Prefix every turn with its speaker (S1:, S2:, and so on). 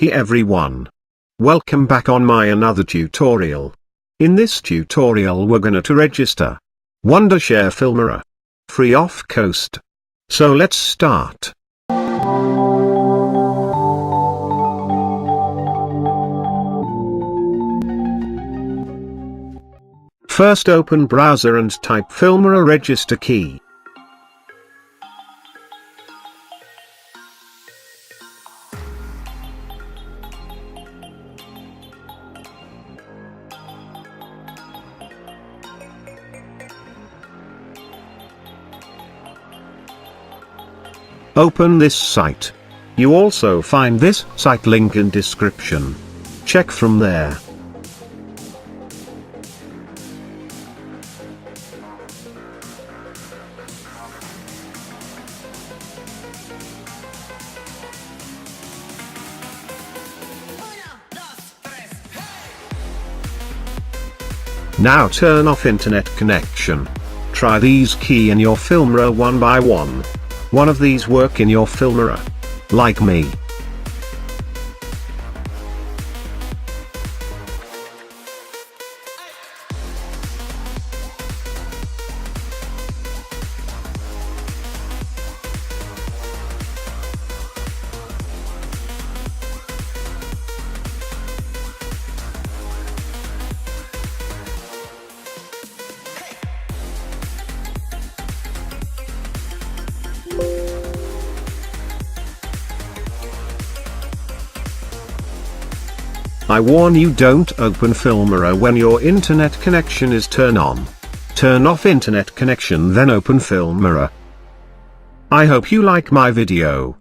S1: Hey everyone. Welcome back on my another tutorial. In this tutorial we're gonna to register wondershare Filmora. Free of cost. So let's start. First open browser and type Filmora register key. Open this site. You also find this site link in description. Check from there. Now turn off internet connection. Try these key in your Filmora one by one. One of these work in your Filmora. Like me. I warn you, don't open Filmora when your internet connection is turned on. Turn off internet connection then open Filmora. I hope you like my video.